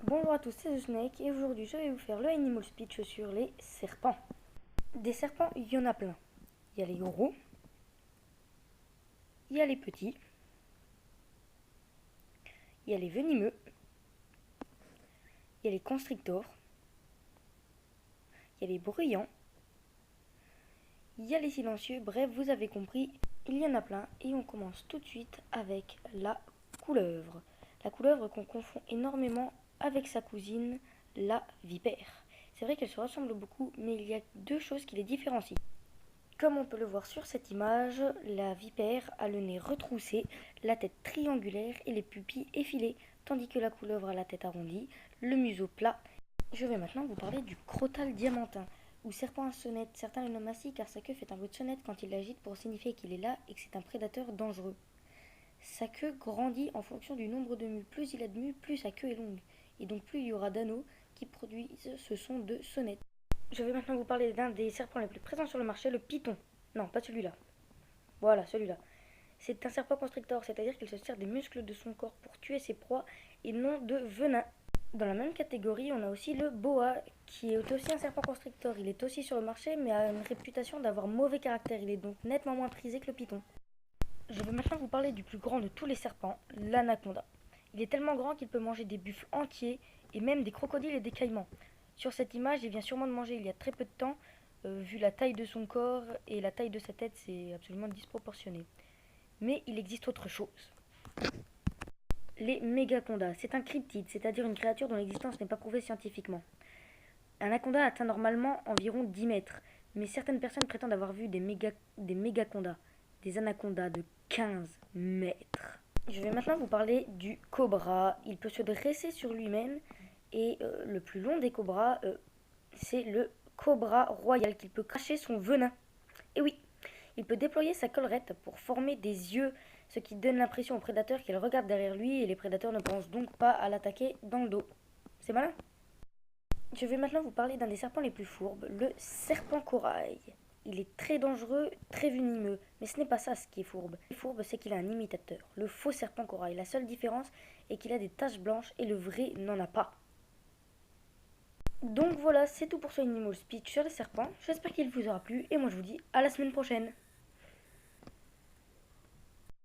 Bonjour à tous, c'est The Snake et aujourd'hui je vais vous faire le Animal Speech sur les serpents. Des serpents, il y en a plein. Il y a les gros, il y a les petits, il y a les venimeux, il y a les constrictors, il y a les bruyants, il y a les silencieux, bref, vous avez compris, il y en a plein et on commence tout de suite avec la couleuvre. La couleuvre qu'on confond énormément avec sa cousine, la vipère. C'est vrai qu'elles se ressemblent beaucoup, mais il y a deux choses qui les différencient. Comme on peut le voir sur cette image, la vipère a le nez retroussé, la tête triangulaire et les pupilles effilées, tandis que la couleuvre a la tête arrondie, le museau plat. Je vais maintenant vous parler du crotal diamantin, ou serpent à sonnette. Certains le nomment ainsi car sa queue fait un bruit de sonnette quand il l'agite pour signifier qu'il est là et que c'est un prédateur dangereux. Sa queue grandit en fonction du nombre de mues. Plus il a de mues, plus sa queue est longue. Et donc plus il y aura d'anneaux qui produisent ce son de sonnette. Je vais maintenant vous parler d'un des serpents les plus présents sur le marché, le python. Non, pas celui-là. Voilà, celui-là. C'est un serpent constrictor, c'est-à-dire qu'il se sert des muscles de son corps pour tuer ses proies et non de venin. Dans la même catégorie, on a aussi le boa, qui est aussi un serpent constrictor. Il est aussi sur le marché, mais a une réputation d'avoir mauvais caractère. Il est donc nettement moins prisé que le python. Je vais maintenant vous parler du plus grand de tous les serpents, l'anaconda. Il est tellement grand qu'il peut manger des buffles entiers et même des crocodiles et des caïmans. Sur cette image, il vient sûrement de manger il y a très peu de temps. Vu la taille de son corps et la taille de sa tête, c'est absolument disproportionné. Mais il existe autre chose. Les mégacondas, c'est un cryptide, c'est-à-dire une créature dont l'existence n'est pas prouvée scientifiquement. Un anaconda atteint normalement environ 10 mètres, mais certaines personnes prétendent avoir vu des mégacondas, des anacondas de 15 mètres. Je vais maintenant vous parler du cobra. Il peut se dresser sur lui-même et le plus long des cobras, c'est le cobra royal qui peut cracher son venin. Et oui, il peut déployer sa collerette pour former des yeux, ce qui donne l'impression au prédateur qu'il regarde derrière lui et les prédateurs ne pensent donc pas à l'attaquer dans le dos. C'est malin. Je vais maintenant vous parler d'un des serpents les plus fourbes, le serpent corail. Il est très dangereux, très venimeux, mais ce n'est pas ça ce qui est fourbe. Ce qui est fourbe, c'est qu'il a un imitateur, le faux serpent corail. La seule différence est qu'il a des taches blanches et le vrai n'en a pas. Donc voilà, c'est tout pour ce Animal Speech sur les serpents. J'espère qu'il vous aura plu et moi je vous dis à la semaine prochaine.